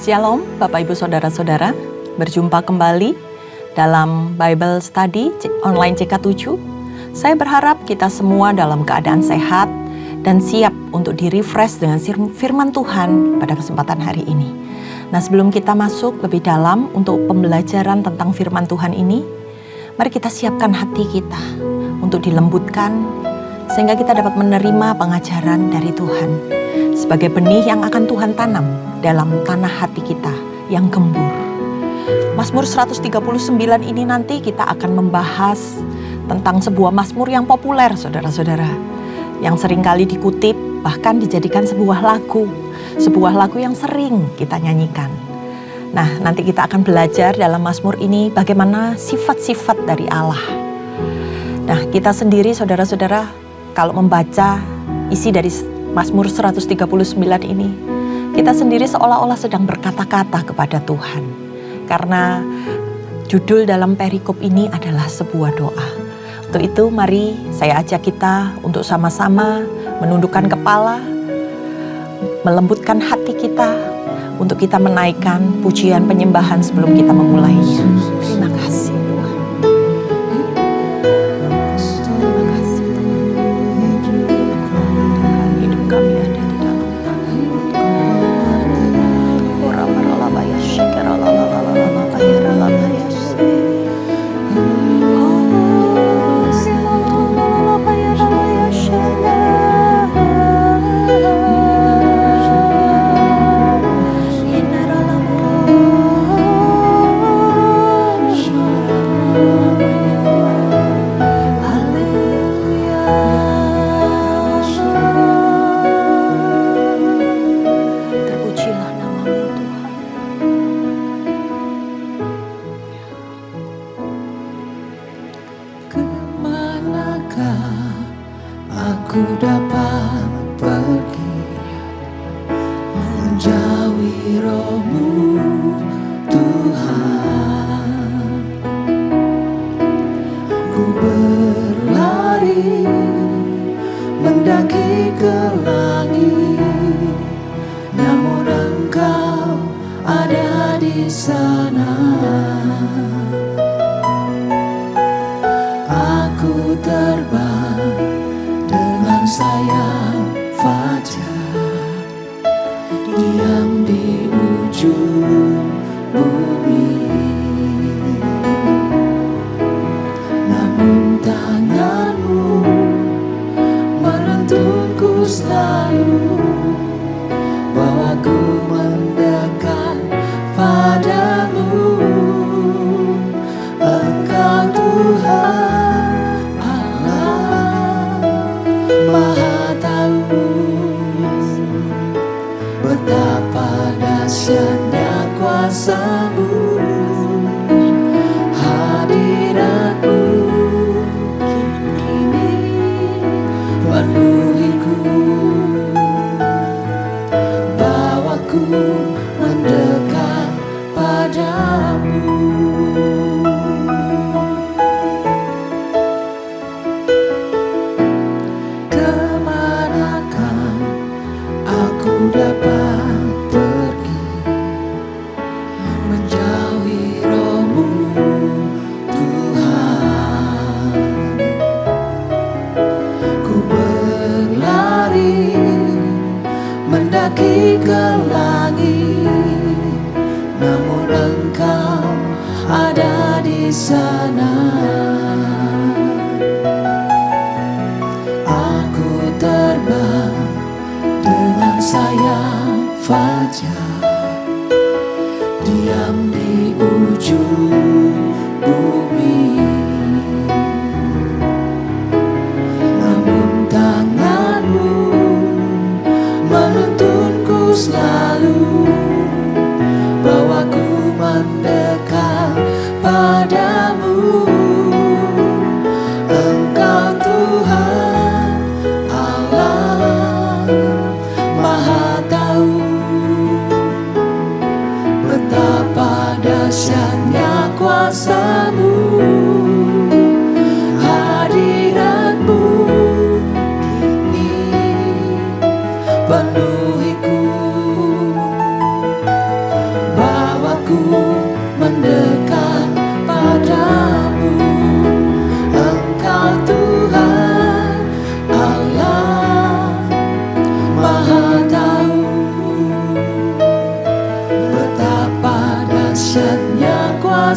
Shalom Bapak Ibu Saudara-saudara, berjumpa kembali dalam Bible Study online CK7. Saya berharap kita semua dalam keadaan sehat dan siap untuk di-refresh dengan firman Tuhan pada kesempatan hari ini. Nah, sebelum kita masuk lebih dalam untuk pembelajaran tentang firman Tuhan ini, mari kita siapkan hati kita untuk dilembutkan sehingga kita dapat menerima pengajaran dari Tuhan sebagai benih yang akan Tuhan tanam dalam tanah hati kita yang gembur. Mazmur 139 ini nanti kita akan membahas tentang sebuah mazmur yang populer, saudara-saudara, yang seringkali dikutip, bahkan dijadikan sebuah lagu yang sering kita nyanyikan. Nah, nanti kita akan belajar dalam mazmur ini bagaimana sifat-sifat dari Allah. Nah, kita sendiri, saudara-saudara, kalau membaca isi dari Mazmur 139 ini, kita sendiri seolah-olah sedang berkata-kata kepada Tuhan. Karena judul dalam perikop ini adalah sebuah doa. Untuk itu mari saya ajak kita untuk sama-sama menundukkan kepala, melembutkan hati kita, untuk kita menaikkan pujian penyembahan sebelum kita memulainya. Terima kasih Tuhan. Terima kasih Tuhan. Hidup kami ada di dalam tangan. Terpujilah namamu Tuhan. Kemanakah aku dapat pergi menjauhi roh-Mu, Tuhan? Ku berlari mendaki ke langit, namun Engkau ada di sana. Aku terbang dengan sayap fajar, diam di ujung bumi. Namun tangan-Mu menuntunku selalu, bawaku mendekat padamu. Engkau Tuhan Allah Maha Tahu, betapa dahsyatnya kuasa-Mu, hadirat-Mu kini penuhiku, bawaku mendekat padamu. Kemanakah aku dapat pergi menjauhi roh-Mu, Tuhan? Ku berlari mendaki ke langit, namun Engkau ada di sana. Aku terbang dengan sayap fajar, diam di ujung bumi. Namun tangan-Mu menuntunku selalu, bawaku mendekat padamu. Engkau Tuhan Allah Maha Tahu, betapa dahsyatnya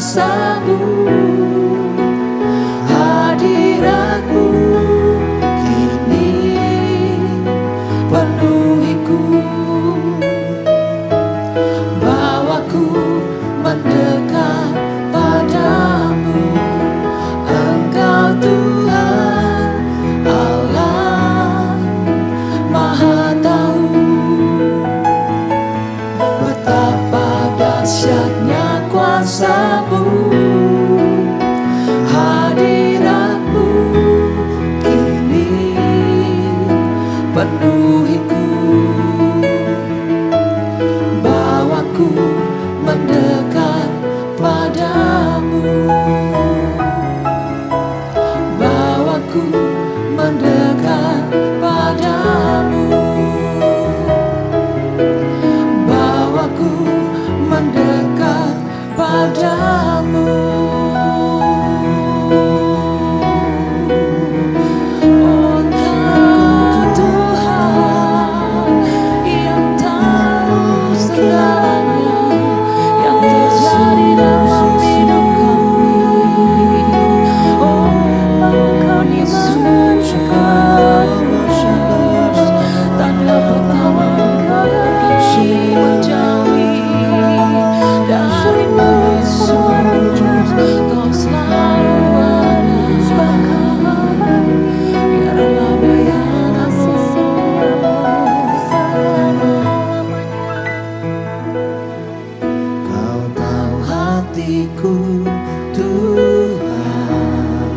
kuasa-Mu, hadirat-Mu kini penuhiku, bawaku mendekat padamu. Engkau Tuhan Allah Maha Tahu, betapa dahsyatnya kuasa-Mu, hadirat-Mu kini penuhiku, bawaku mendekat padamu, bawaku mendekat padamu, bawaku mendekat padamu. Oh, Engkau Tuhan yang tahu segalanya yang terjadi dalam hidup kami. Oh, kami bersyukur, tanda pertama kami menjauhi dari-Mu Yesus. Kau selalu ada, biarlah bayang kasih selama-lamanya. Kau tahu hatiku Tuhan,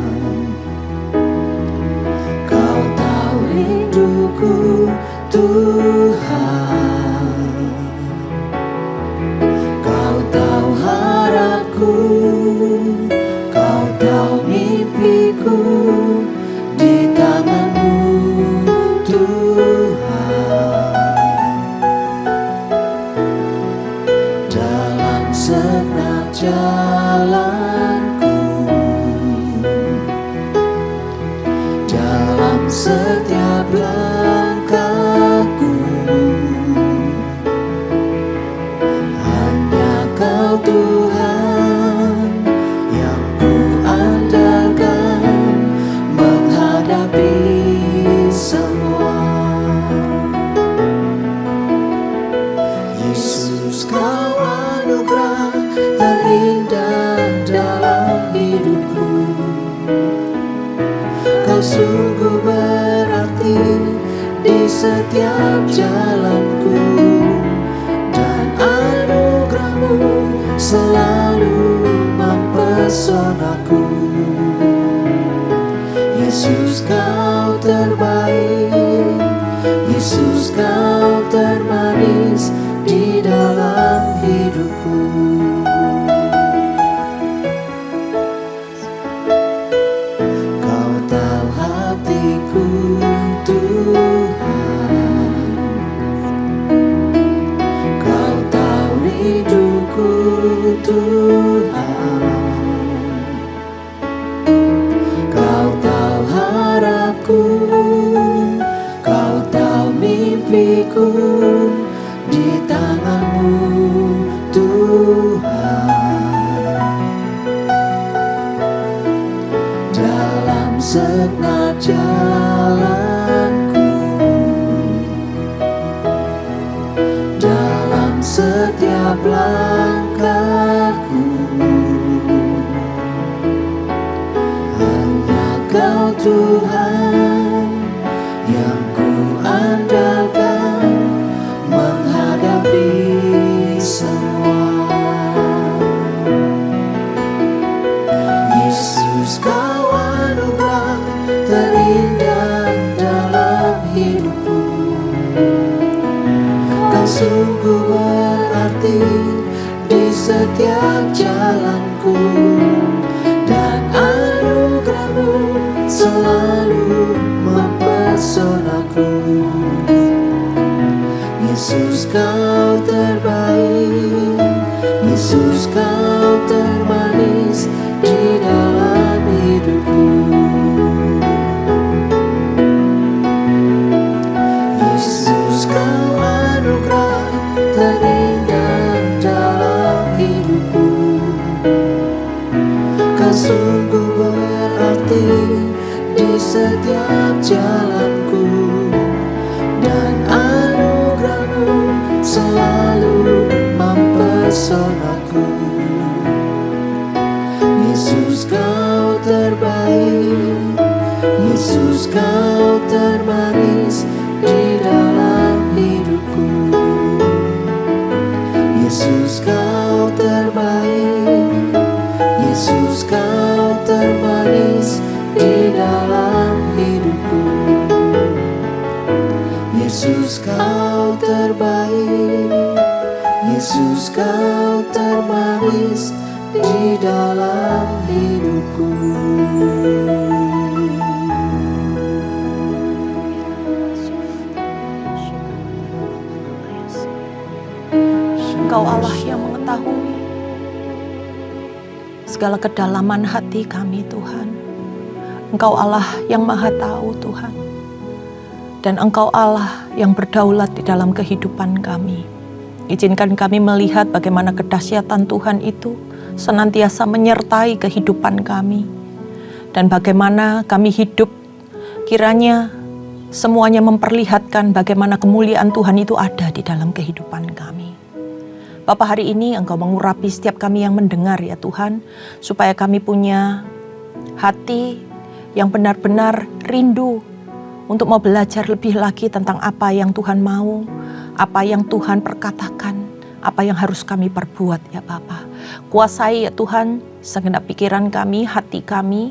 Kau tahu rinduku Tuhan, Kau tahu harapku, Kau tahu mimpiku di tangan-Mu Tuhan. Dalam segenap jalanku, dalam setiap langkahku, hanya Kau Tuhan yang ku andalkan menghadapi semua. Yesus, Kau anugerah terindah dalam hidupku. Kau sungguh berarti di setiap jalanku, dan anugerah-Mu selalu mempesonaku. Yesus, Kau terbaik, Yesus, Kau termanis di dalam hidupku. Kau tahu hatiku Tuhan, Kau tahu rinduku Tuhan, Kau tahu harapku, Kau tahu mimpiku di tangan-Mu Tuhan. Dalam segenap jalanku, dalam setiap langkahku, hanya Kau Tuhan yang ku andalkan menghadapi semua. Yesus, Kau anugerah terindah dalam hidupku. Kau sungguh berarti di setiap jalanku, dan anugerah-Mu selalu mempesonaku. Yesus, Kau terbaik, Yesus, Kau termanis di dalam hidupku. Yesus, Kau anugerah terindah dalam hidupku. sungguh berarti di setiap jalanku, dan anugerah-Mu selalu mempesonaku. Yesus, Kau terbaik, Yesus, Kau termanis di dalam hidupku. Yesus, Kau terbaik, Yesus, Kau termanis di dalam hidupku. Yesus, Kau terbaik, Yesus, Kau termanis di dalam hidupku. Engkau Allah yang mengetahui segala kedalaman hati kami, Tuhan. Engkau Allah yang Maha Tahu, Tuhan. Dan Engkau Allah yang berdaulat di dalam kehidupan kami. Izinkan kami melihat bagaimana kedahsyatan Tuhan itu senantiasa menyertai kehidupan kami. Dan bagaimana kami hidup, kiranya semuanya memperlihatkan bagaimana kemuliaan Tuhan itu ada di dalam kehidupan kami. Bapa, hari ini Engkau mengurapi setiap kami yang mendengar ya Tuhan, supaya kami punya hati yang benar-benar rindu untuk mau belajar lebih lagi tentang apa yang Tuhan mau, apa yang Tuhan perkatakan, apa yang harus kami perbuat ya Bapa. Kuasai ya Tuhan segenap pikiran kami, hati kami,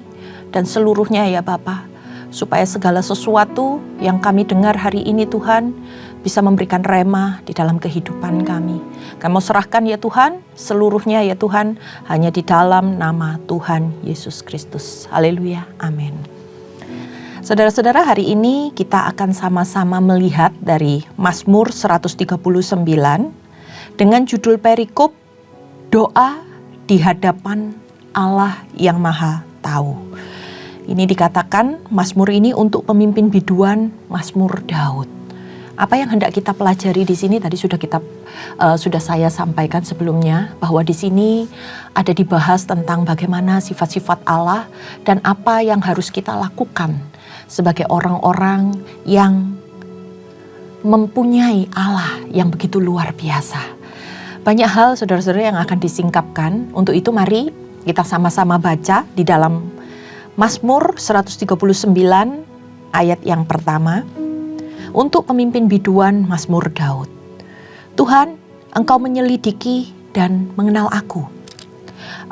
dan seluruhnya ya Bapa, supaya segala sesuatu yang kami dengar hari ini Tuhan bisa memberikan rema di dalam kehidupan kami. Kami mau serahkan ya Tuhan, seluruhnya ya Tuhan, hanya di dalam nama Tuhan Yesus Kristus. Haleluya, amin. Saudara-saudara, hari ini kita akan sama-sama melihat dari Mazmur 139 dengan judul perikop Doa di Hadapan Allah yang Maha Tahu. Ini dikatakan Mazmur ini untuk pemimpin biduan Mazmur Daud. Apa yang hendak kita pelajari di sini tadi sudah saya sampaikan sebelumnya, bahwa di sini ada dibahas tentang bagaimana sifat-sifat Allah dan apa yang harus kita lakukan sebagai orang-orang yang mempunyai Allah yang begitu luar biasa. Banyak hal saudara-saudara yang akan disingkapkan. Untuk itu mari kita sama-sama baca di dalam Mazmur 139 ayat yang pertama. Untuk pemimpin biduan Mazmur Daud. Tuhan, Engkau menyelidiki dan mengenal aku.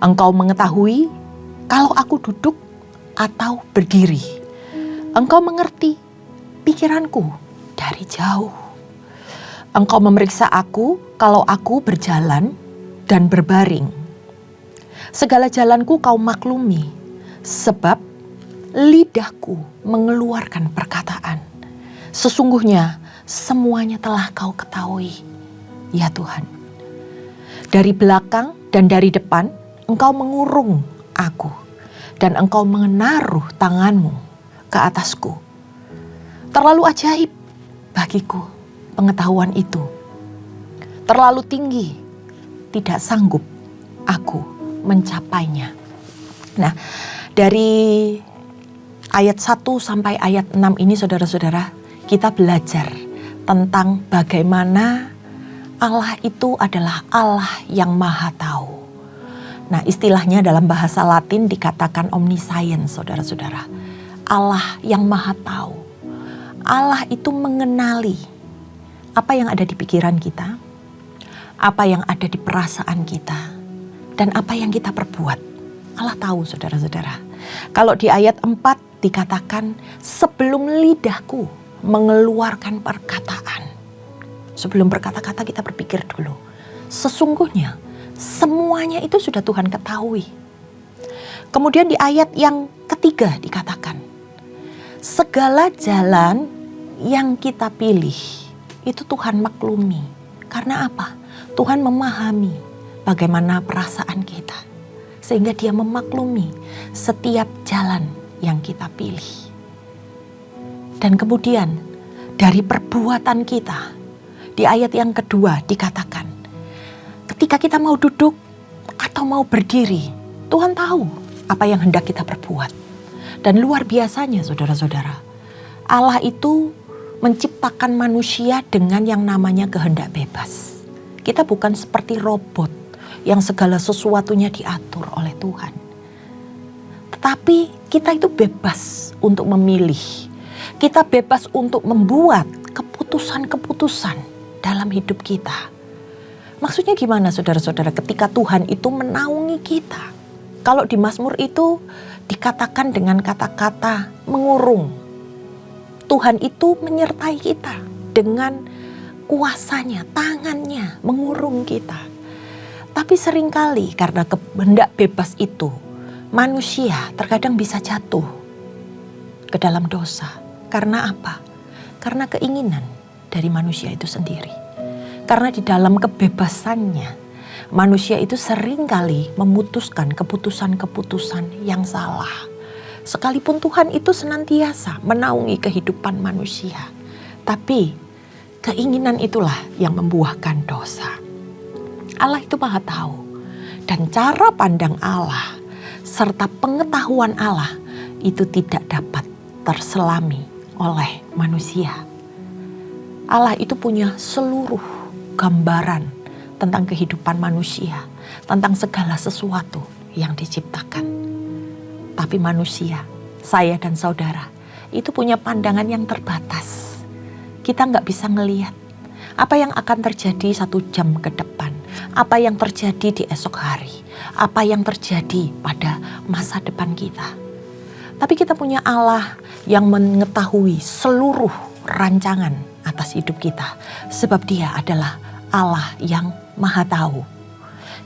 Engkau mengetahui kalau aku duduk atau berdiri. Engkau mengerti pikiranku dari jauh. Engkau memeriksa aku kalau aku berjalan dan berbaring. Segala jalanku Kau maklumi, sebab lidahku mengeluarkan perkataan. Sesungguhnya semuanya telah Kau ketahui, ya Tuhan. Dari belakang dan dari depan Engkau mengurung aku, dan Engkau menaruh tangan-Mu ke atasku. Terlalu ajaib bagiku pengetahuan itu. Terlalu tinggi, tidak sanggup aku mencapainya. Nah, dari ayat 1 sampai ayat 6 ini saudara-saudara, kita belajar tentang bagaimana Allah itu adalah Allah yang Maha Tahu. Nah, istilahnya dalam bahasa Latin dikatakan omniscience, saudara-saudara. Allah yang Maha Tahu. Allah itu mengenali apa yang ada di pikiran kita, apa yang ada di perasaan kita, dan apa yang kita perbuat. Allah tahu, saudara-saudara. Kalau di ayat 4 dikatakan, sebelum lidahku mengeluarkan perkataan. Sebelum berkata-kata kita berpikir dulu. Sesungguhnya semuanya itu sudah Tuhan ketahui. Kemudian di ayat yang ketiga dikatakan, segala jalan yang kita pilih itu Tuhan maklumi. Karena apa? Tuhan memahami bagaimana perasaan kita. Sehingga Dia memaklumi setiap jalan yang kita pilih. Dan kemudian dari perbuatan kita, di ayat yang kedua dikatakan, ketika kita mau duduk atau mau berdiri, Tuhan tahu apa yang hendak kita perbuat. Dan luar biasanya saudara-saudara, Allah itu menciptakan manusia dengan yang namanya kehendak bebas. Kita bukan seperti robot yang segala sesuatunya diatur oleh Tuhan. Tetapi kita itu bebas untuk memilih. Kita bebas untuk membuat keputusan-keputusan dalam hidup kita. Maksudnya gimana saudara-saudara, ketika Tuhan itu menaungi kita? Kalau di Mazmur itu dikatakan dengan kata-kata mengurung. Tuhan itu menyertai kita dengan kuasanya, tangannya mengurung kita. Tapi seringkali karena kehendak bebas itu, manusia terkadang bisa jatuh ke dalam dosa. Karena apa? Karena keinginan dari manusia itu sendiri. Karena di dalam kebebasannya, manusia itu seringkali memutuskan keputusan-keputusan yang salah. Sekalipun Tuhan itu senantiasa menaungi kehidupan manusia, tapi keinginan itulah yang membuahkan dosa. Allah itu Maha tahu, dan cara pandang Allah serta pengetahuan Allah itu tidak dapat terselami oleh manusia. Allah itu punya seluruh gambaran tentang kehidupan manusia, tentang segala sesuatu yang diciptakan. Tapi manusia, saya dan saudara, itu punya pandangan yang terbatas. Kita nggak bisa ngelihat apa yang akan terjadi 1 jam ke depan, apa yang terjadi di esok hari, apa yang terjadi pada masa depan kita. Tapi kita punya Allah yang mengetahui seluruh rancangan atas hidup kita, sebab Dia adalah Allah yang Maha Tahu.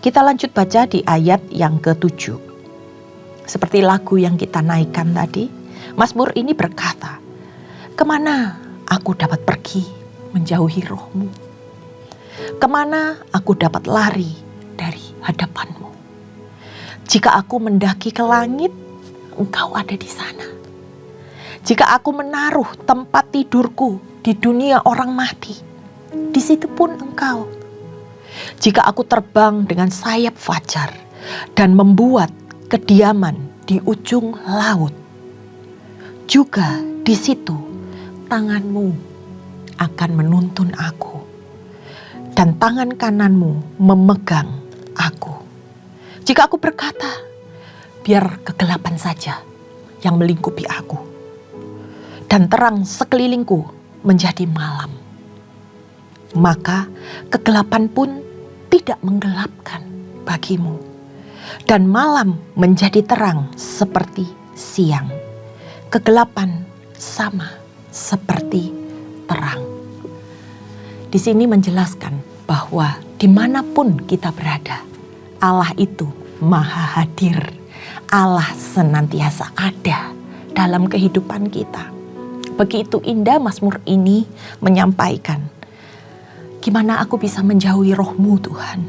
Kita lanjut baca di ayat yang ke-7. Seperti lagu yang kita naikkan tadi, Mazmur ini berkata, "Kemana aku dapat pergi menjauhi Roh-Mu? Kemana aku dapat lari dari hadapan-Mu? Jika aku mendaki ke langit, Engkau ada di sana. Jika aku menaruh tempat tidurku di dunia orang mati, di situ pun Engkau. Jika aku terbang dengan sayap fajar dan membuat kediaman di ujung laut, juga di situ tangan-Mu akan menuntun aku, dan tangan kanan-Mu memegang aku. Jika aku berkata, biar kegelapan saja yang melingkupi aku, dan terang sekelilingku menjadi malam, maka kegelapan pun tidak menggelapkan bagimu, dan malam menjadi terang seperti siang. Kegelapan sama seperti terang." Di sini menjelaskan bahwa dimanapun kita berada, Allah itu Maha hadir. Allah senantiasa ada dalam kehidupan kita. Begitu indah Mazmur ini menyampaikan, gimana aku bisa menjauhi Roh-Mu Tuhan?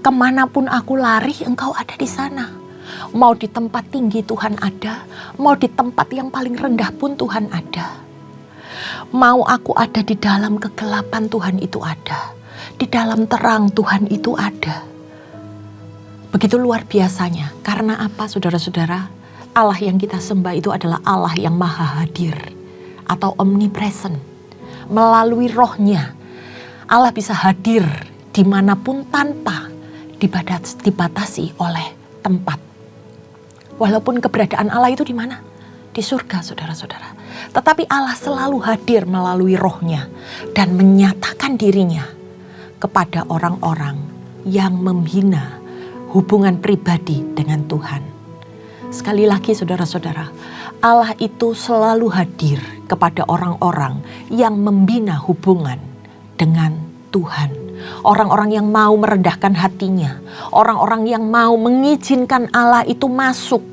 Kemanapun aku lari, Engkau ada di sana. Mau di tempat tinggi Tuhan ada, mau di tempat yang paling rendah pun Tuhan ada. Mau aku ada di dalam kegelapan, Tuhan itu ada. Di dalam terang, Tuhan itu ada. Begitu luar biasanya. Karena apa saudara-saudara? Allah yang kita sembah itu adalah Allah yang maha hadir atau omnipresent. Melalui Roh-Nya, Allah bisa hadir dimanapun tanpa dibatasi oleh tempat. Walaupun keberadaan Allah itu di mana? Di surga, saudara-saudara. Tetapi Allah selalu hadir melalui Roh-Nya dan menyatakan dirinya kepada orang-orang yang membina hubungan pribadi dengan Tuhan. Sekali lagi saudara-saudara, Allah itu selalu hadir kepada orang-orang yang membina hubungan dengan Tuhan. Orang-orang yang mau merendahkan hatinya, orang-orang yang mau mengizinkan Allah itu masuk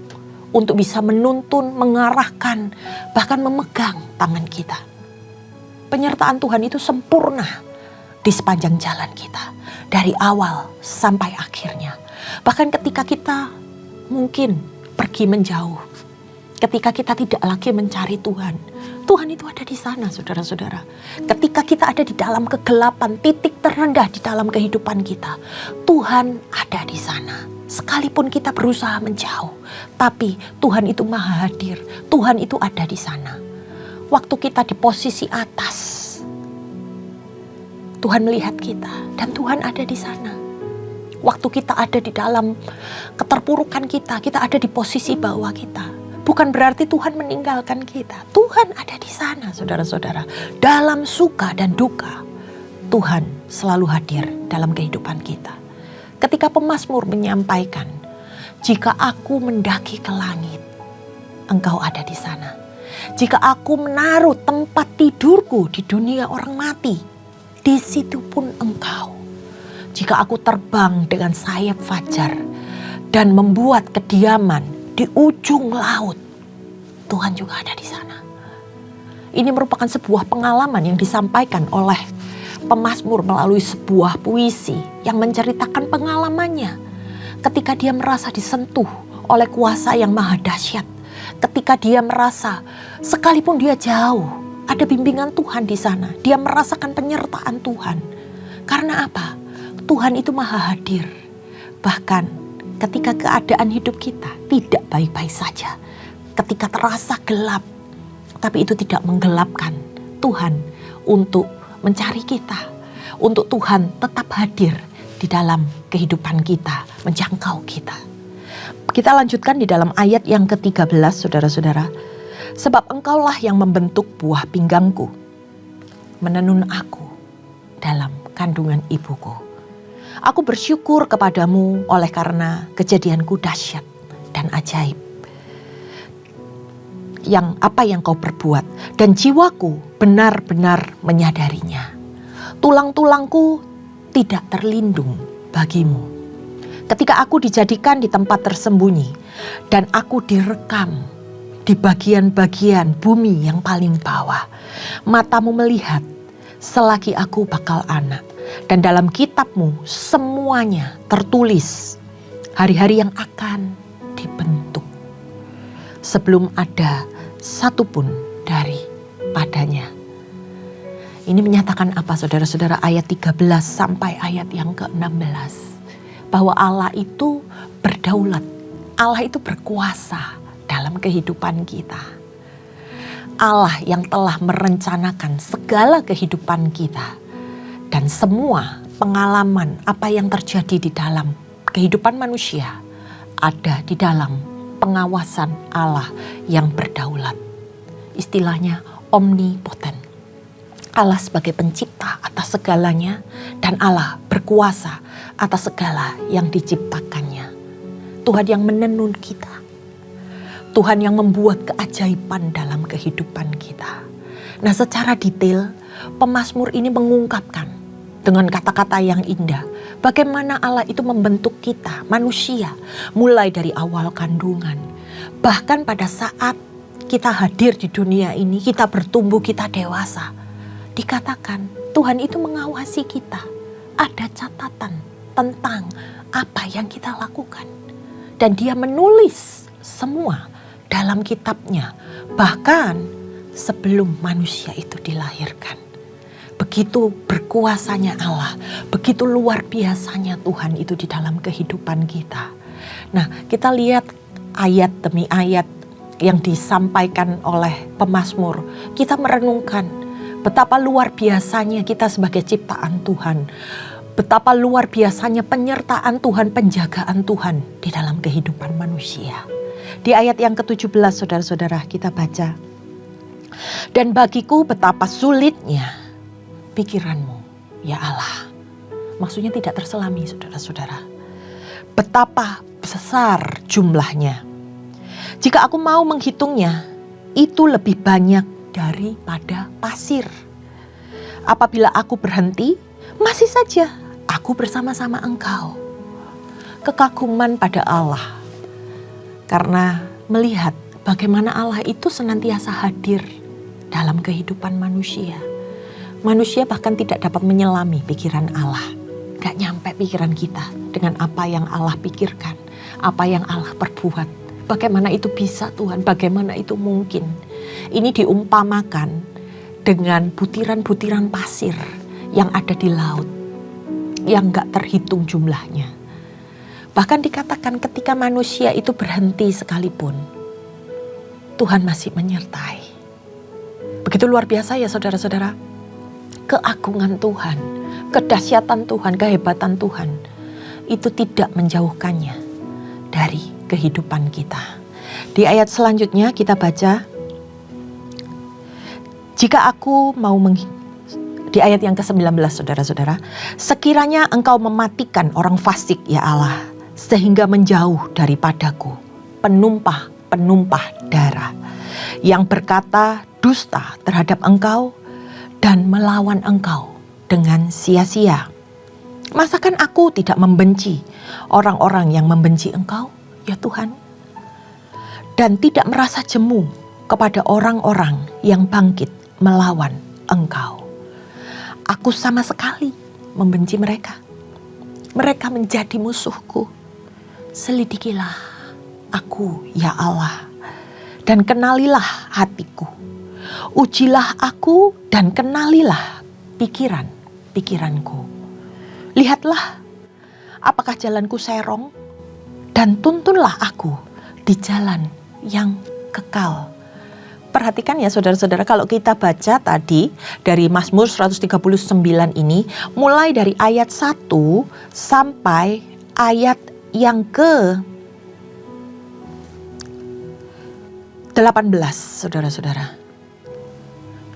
untuk bisa menuntun, mengarahkan, bahkan memegang tangan kita. Penyertaan Tuhan itu sempurna di sepanjang jalan kita, dari awal sampai akhirnya. Bahkan ketika kita mungkin pergi menjauh, ketika kita tidak lagi mencari Tuhan, Tuhan itu ada di sana, saudara-saudara. Ketika kita ada di dalam kegelapan, titik terendah di dalam kehidupan kita, Tuhan ada di sana. Sekalipun kita berusaha menjauh, tapi Tuhan itu maha hadir. Tuhan itu ada di sana. Waktu kita di posisi atas, Tuhan melihat kita dan Tuhan ada di sana. Waktu kita ada di dalam keterpurukan kita ada di posisi bawah kita. Bukan berarti Tuhan meninggalkan kita. Tuhan ada di sana, saudara-saudara. Dalam suka dan duka, Tuhan selalu hadir dalam kehidupan kita. Ketika pemazmur menyampaikan, jika aku mendaki ke langit, Engkau ada di sana. Jika aku menaruh tempat tidurku di dunia orang mati, di situ pun Engkau. Jika aku terbang dengan sayap fajar dan membuat kediaman di ujung laut, Tuhan juga ada di sana. Ini merupakan sebuah pengalaman yang disampaikan oleh pemazmur melalui sebuah puisi yang menceritakan pengalamannya ketika dia merasa disentuh oleh kuasa yang maha dahsyat. Ketika dia merasa sekalipun dia jauh, ada bimbingan Tuhan di sana. Dia merasakan penyertaan Tuhan. Karena apa? Tuhan itu maha hadir. Bahkan ketika keadaan hidup kita tidak baik-baik saja, ketika terasa gelap, tapi itu tidak menggelapkan Tuhan untuk mencari kita, untuk Tuhan tetap hadir di dalam kehidupan kita, menjangkau kita. Kita lanjutkan di dalam ayat yang ke-13, saudara-saudara. Sebab Engkaulah yang membentuk buah pinggangku, menenun aku dalam kandungan ibuku. Aku bersyukur kepadamu oleh karena kejadianku dahsyat dan ajaib. Apa yang kau perbuat, dan jiwaku benar-benar menyadarinya. Tulang-tulangku tidak terlindung bagimu. Ketika aku dijadikan di tempat tersembunyi dan aku direkam di bagian-bagian bumi yang paling bawah, matamu melihat selagi aku bakal anak. Dan dalam kitabmu semuanya tertulis hari-hari yang akan dibentuk sebelum ada satupun daripadanya. Ini menyatakan apa, saudara-saudara? Ayat 13 sampai ayat yang ke-16. Bahwa Allah itu berdaulat. Allah itu berkuasa dalam kehidupan kita. Allah yang telah merencanakan segala kehidupan kita. Dan semua pengalaman apa yang terjadi di dalam kehidupan manusia ada di dalam pengawasan Allah yang berdaulat. Istilahnya omnipoten. Allah sebagai pencipta atas segalanya dan Allah berkuasa atas segala yang diciptakannya. Tuhan yang menenun kita. Tuhan yang membuat keajaiban dalam kehidupan kita. Nah, secara detail pemazmur ini mengungkapkan dengan kata-kata yang indah, bagaimana Allah itu membentuk kita, manusia, mulai dari awal kandungan. Bahkan pada saat kita hadir di dunia ini, kita bertumbuh, kita dewasa. Dikatakan Tuhan itu mengawasi kita. Ada catatan tentang apa yang kita lakukan. Dan Dia menulis semua dalam kitabnya. Bahkan sebelum manusia itu dilahirkan. Begitu berkuasanya Allah, begitu luar biasanya Tuhan itu di dalam kehidupan kita. Nah, kita lihat ayat demi ayat yang disampaikan oleh pemazmur. Kita merenungkan betapa luar biasanya kita sebagai ciptaan Tuhan. Betapa luar biasanya penyertaan Tuhan, penjagaan Tuhan di dalam kehidupan manusia. Di ayat yang ke-17, saudara-saudara, kita baca. Dan bagiku betapa sulitnya pikiranmu, ya Allah. Maksudnya tidak terselami, saudara-saudara. Betapa besar jumlahnya. Jika aku mau menghitungnya, itu lebih banyak daripada pasir. Apabila aku berhenti, masih saja aku bersama-sama engkau. Kekaguman pada Allah. Karena melihat bagaimana Allah itu senantiasa hadir dalam kehidupan manusia. Manusia bahkan tidak dapat menyelami pikiran Allah. Gak nyampe pikiran kita dengan apa yang Allah pikirkan. Apa yang Allah perbuat. Bagaimana itu bisa Tuhan? Bagaimana itu mungkin? Ini diumpamakan dengan butiran-butiran pasir yang ada di laut, yang gak terhitung jumlahnya. Bahkan dikatakan ketika manusia itu berhenti sekalipun, Tuhan masih menyertai. Begitu luar biasa ya saudara-saudara. Keagungan Tuhan, kedahsyatan Tuhan, kehebatan Tuhan, itu tidak menjauhkannya dari kehidupan kita. Di ayat selanjutnya kita baca, jika aku mau di ayat yang ke-19 saudara-saudara, sekiranya engkau mematikan orang fasik ya Allah, sehingga menjauh daripadaku penumpah-penumpah darah yang berkata dusta terhadap engkau dan melawan engkau dengan sia-sia. Masakan aku tidak membenci orang-orang yang membenci engkau ya Tuhan? Dan tidak merasa jemu kepada orang-orang yang bangkit melawan engkau. Aku sama sekali membenci mereka. Mereka menjadi musuhku. Selidikilah aku ya Allah, dan kenalilah hatiku. Ujilah aku dan kenalilah pikiran-pikiranku. Lihatlah apakah jalanku serong, dan tuntunlah aku di jalan yang kekal. Perhatikan ya saudara-saudara, kalau kita baca tadi dari Mazmur 139 ini, mulai dari ayat 1 sampai ayat yang ke-18 saudara-saudara.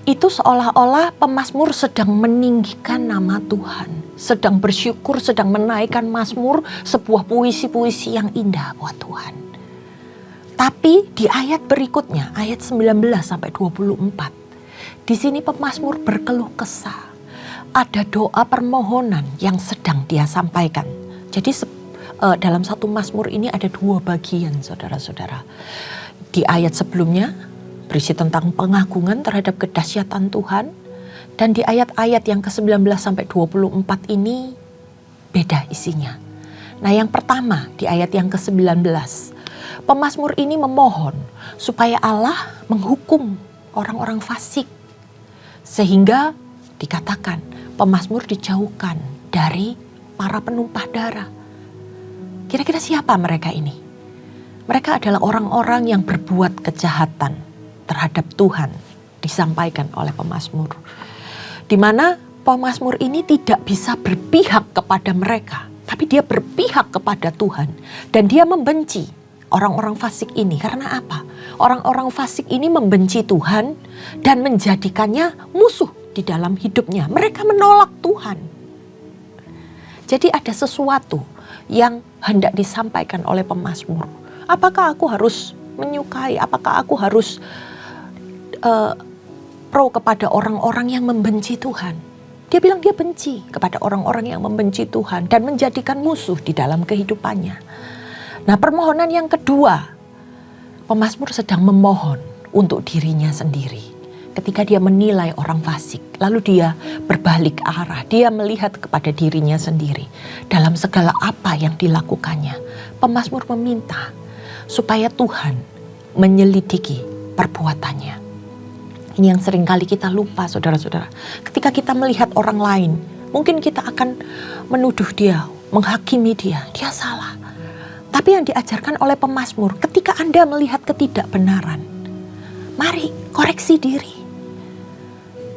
Itu seolah-olah pemazmur sedang meninggikan nama Tuhan, sedang bersyukur, sedang menaikkan mazmur, sebuah puisi-puisi yang indah buat Tuhan. Tapi di ayat berikutnya, ayat 19 sampai 24, di sini pemazmur berkeluh kesah. Ada doa permohonan yang sedang dia sampaikan. Jadi dalam satu mazmur ini ada dua bagian saudara-saudara. Di ayat sebelumnya berisi tentang pengagungan terhadap kedahsyatan Tuhan. Dan di ayat-ayat yang ke-19 sampai 24 ini beda isinya. Nah yang pertama di ayat yang ke-19, pemazmur ini memohon supaya Allah menghukum orang-orang fasik. Sehingga dikatakan pemazmur dijauhkan dari para penumpah darah. Kira-kira siapa mereka ini? Mereka adalah orang-orang yang berbuat kejahatan terhadap Tuhan, disampaikan oleh pemazmur. Di mana pemazmur ini tidak bisa berpihak kepada mereka, tapi dia berpihak kepada Tuhan. Dan dia membenci orang-orang fasik ini. Karena apa? Orang-orang fasik ini membenci Tuhan dan menjadikannya musuh di dalam hidupnya. Mereka menolak Tuhan. Jadi ada sesuatu yang hendak disampaikan oleh pemazmur. Apakah aku harus menyukai? Apakah aku harus pro kepada orang-orang yang membenci Tuhan? Dia bilang dia benci kepada orang-orang yang membenci Tuhan dan menjadikan musuh di dalam kehidupannya. Nah, permohonan yang kedua, pemazmur sedang memohon untuk dirinya sendiri. Ketika dia menilai orang fasik, lalu dia berbalik arah, dia melihat kepada dirinya sendiri dalam segala apa yang dilakukannya. Pemazmur meminta supaya Tuhan menyelidiki perbuatannya. Ini yang seringkali kita lupa saudara-saudara. Ketika kita melihat orang lain, mungkin kita akan menuduh dia, menghakimi dia, dia salah. Tapi yang diajarkan oleh pemazmur, ketika Anda melihat ketidakbenaran, mari koreksi diri.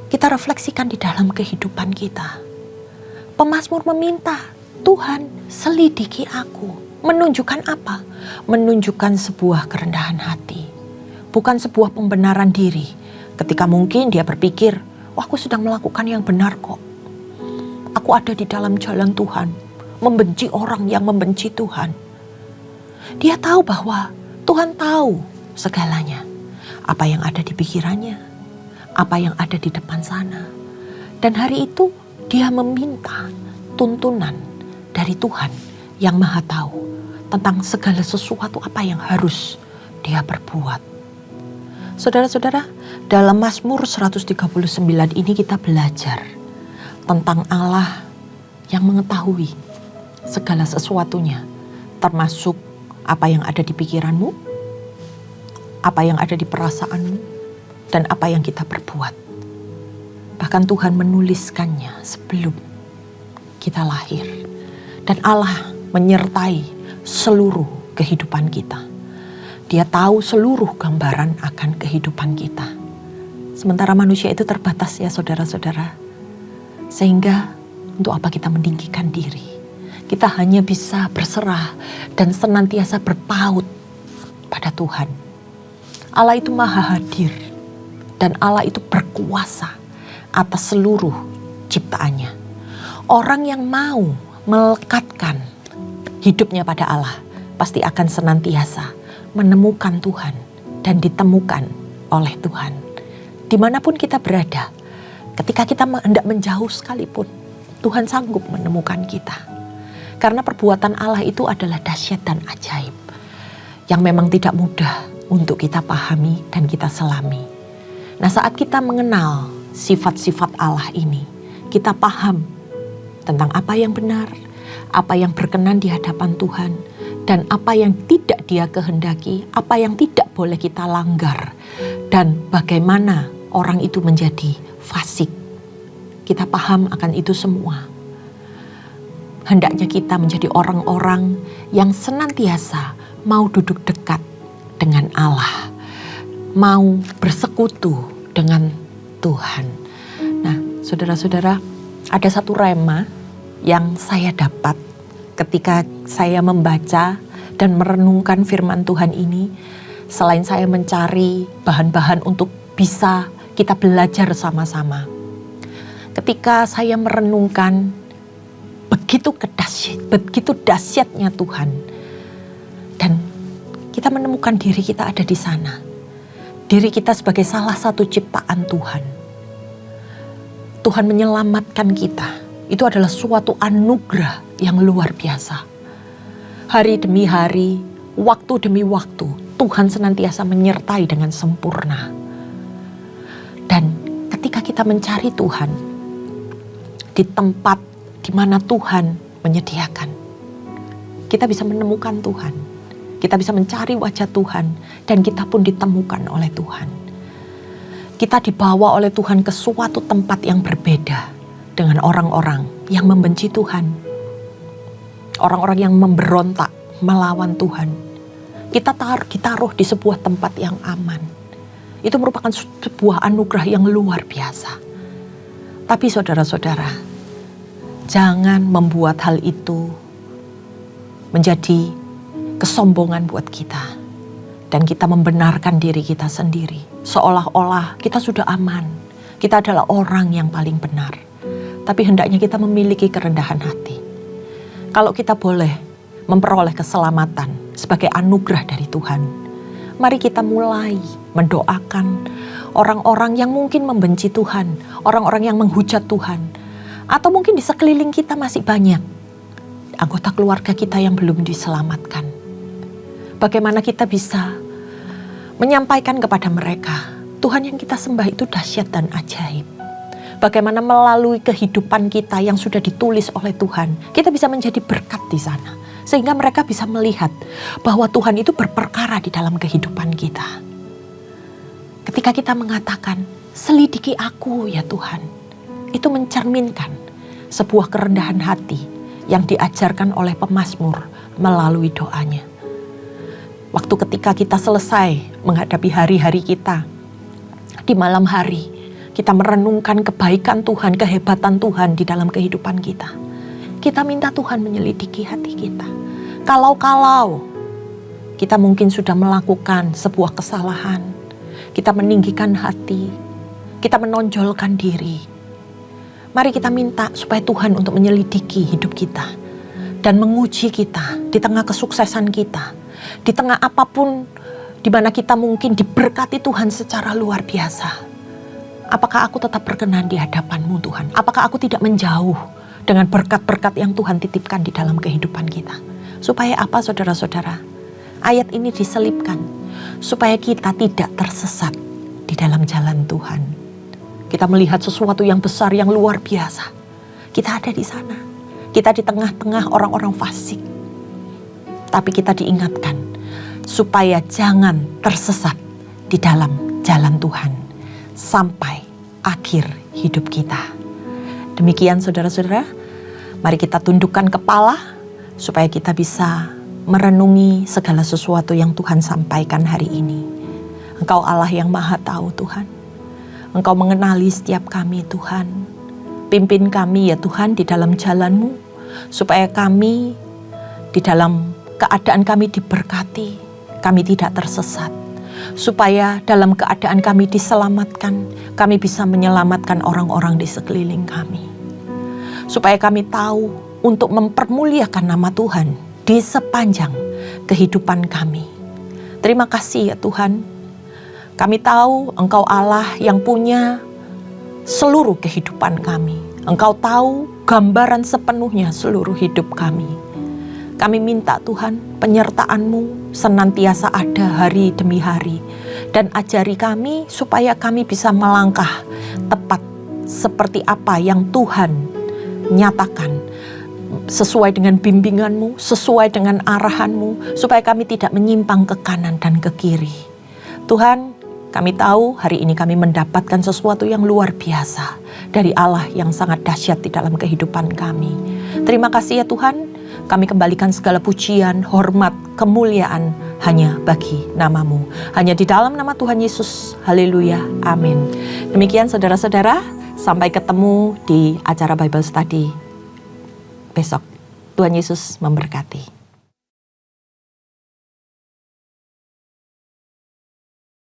Kita refleksikan di dalam kehidupan kita. Pemazmur meminta, Tuhan selidiki aku. Menunjukkan apa? Menunjukkan sebuah kerendahan hati. Bukan sebuah pembenaran diri. Ketika mungkin dia berpikir, wah aku sedang melakukan yang benar kok. Aku ada di dalam jalan Tuhan. Membenci orang yang membenci Tuhan. Dia tahu bahwa Tuhan tahu segalanya. Apa yang ada di pikirannya. Apa yang ada di depan sana. Dan hari itu dia meminta tuntunan dari Tuhan yang Maha Tahu tentang segala sesuatu apa yang harus dia perbuat. Saudara-saudara, dalam Mazmur 139 ini kita belajar tentang Allah yang mengetahui segala sesuatunya, termasuk apa yang ada di pikiranmu, apa yang ada di perasaanmu, dan apa yang kita perbuat. Bahkan Tuhan menuliskannya sebelum kita lahir. Dan Allah menyertai seluruh kehidupan kita. Dia tahu seluruh gambaran akan kehidupan kita. Sementara manusia itu terbatas ya saudara-saudara. Sehingga untuk apa kita meninggikan diri? Kita hanya bisa berserah dan senantiasa berpaut pada Tuhan. Allah itu maha hadir dan Allah itu berkuasa atas seluruh ciptaannya. Orang yang mau melekatkan hidupnya pada Allah pasti akan senantiasa menemukan Tuhan dan ditemukan oleh Tuhan. Dimanapun kita berada, ketika kita hendak menjauh sekalipun, Tuhan sanggup menemukan kita. Karena perbuatan Allah itu adalah dahsyat dan ajaib yang memang tidak mudah untuk kita pahami dan kita selami. Nah, saat kita mengenal sifat-sifat Allah ini, kita paham tentang apa yang benar, apa yang berkenan di hadapan Tuhan, dan apa yang tidak Dia kehendaki, apa yang tidak boleh kita langgar, dan bagaimana orang itu menjadi fasik. Kita paham akan itu semua. Hendaknya kita menjadi orang-orang yang senantiasa mau duduk dekat dengan Allah, mau bersekutu dengan Tuhan. Nah, saudara-saudara, ada satu rema yang saya dapat ketika saya membaca dan merenungkan firman Tuhan ini. Selain saya mencari bahan-bahan untuk bisa kita belajar sama-sama. Ketika saya merenungkan begitu dahsyatnya Tuhan. Dan kita menemukan diri kita ada di sana. Diri kita sebagai salah satu ciptaan Tuhan. Tuhan menyelamatkan kita. Itu adalah suatu anugerah yang luar biasa. Hari demi hari, waktu demi waktu, Tuhan senantiasa menyertai dengan sempurna. Dan ketika kita mencari Tuhan di tempat di mana Tuhan menyediakan, kita bisa menemukan Tuhan. Kita bisa mencari wajah Tuhan dan kita pun ditemukan oleh Tuhan. Kita dibawa oleh Tuhan ke suatu tempat yang berbeda dengan orang-orang yang membenci Tuhan. Orang-orang yang memberontak melawan Tuhan. Kita ditaruh di sebuah tempat yang aman. Itu merupakan sebuah anugerah yang luar biasa. Tapi saudara-saudara, jangan membuat hal itu menjadi kesombongan buat kita. Dan kita membenarkan diri kita sendiri. Seolah-olah kita sudah aman. Kita adalah orang yang paling benar. Tapi hendaknya kita memiliki kerendahan hati. Kalau kita boleh memperoleh keselamatan sebagai anugerah dari Tuhan, mari kita mulai mendoakan orang-orang yang mungkin membenci Tuhan. Orang-orang yang menghujat Tuhan. Atau mungkin di sekeliling kita masih banyak anggota keluarga kita yang belum diselamatkan. Bagaimana kita bisa menyampaikan kepada mereka, Tuhan yang kita sembah itu dahsyat dan ajaib. Bagaimana melalui kehidupan kita yang sudah ditulis oleh Tuhan, kita bisa menjadi berkat di sana. Sehingga mereka bisa melihat bahwa Tuhan itu berperkara di dalam kehidupan kita. Ketika kita mengatakan, selidiki aku ya Tuhan. Itu mencerminkan sebuah kerendahan hati yang diajarkan oleh pemazmur melalui doanya. Waktu ketika kita selesai menghadapi hari-hari kita, di malam hari kita merenungkan kebaikan Tuhan, kehebatan Tuhan di dalam kehidupan kita. Kita minta Tuhan menyelidiki hati kita. Kalau kita mungkin sudah melakukan sebuah kesalahan, kita meninggikan hati, kita menonjolkan diri. Mari kita minta supaya Tuhan untuk menyelidiki hidup kita dan menguji kita di tengah kesuksesan kita, di tengah apapun di mana kita mungkin diberkati Tuhan secara luar biasa. Apakah aku tetap berkenan di hadapan-Mu Tuhan? Apakah aku tidak menjauh dengan berkat-berkat yang Tuhan titipkan di dalam kehidupan kita? Supaya apa saudara-saudara? Ayat ini diselipkan supaya kita tidak tersesat di dalam jalan Tuhan. Kita melihat sesuatu yang besar, yang luar biasa. Kita ada di sana. Kita di tengah-tengah orang-orang fasik. Tapi kita diingatkan supaya jangan tersesat di dalam jalan Tuhan. sampai akhir hidup kita. Demikian saudara-saudara, mari kita tundukkan kepala supaya kita bisa merenungi segala sesuatu yang Tuhan sampaikan hari ini. Engkau Allah yang Maha Tahu Tuhan. Engkau mengenali setiap kami Tuhan. Pimpin kami ya Tuhan di dalam jalan-Mu, supaya kami di dalam keadaan kami diberkati, kami tidak tersesat. Supaya dalam keadaan kami diselamatkan, kami bisa menyelamatkan orang-orang di sekeliling kami. Supaya kami tahu untuk mempermuliakan nama Tuhan di sepanjang kehidupan kami. Terima kasih ya Tuhan. Kami tahu Engkau Allah yang punya seluruh kehidupan kami. Engkau tahu gambaran sepenuhnya seluruh hidup kami. Kami minta Tuhan penyertaan-Mu senantiasa ada hari demi hari. Dan ajari kami supaya kami bisa melangkah tepat seperti apa yang Tuhan nyatakan. Sesuai dengan bimbingan-Mu, sesuai dengan arahan-Mu, supaya kami tidak menyimpang ke kanan dan ke kiri. Tuhan, kami tahu hari ini kami mendapatkan sesuatu yang luar biasa dari Allah yang sangat dahsyat di dalam kehidupan kami. Terima kasih ya Tuhan, kami kembalikan segala pujian, hormat, kemuliaan hanya bagi nama-Mu. Hanya di dalam nama Tuhan Yesus, haleluya, amin. Demikian saudara-saudara, sampai ketemu di acara Bible Study besok. Tuhan Yesus memberkati.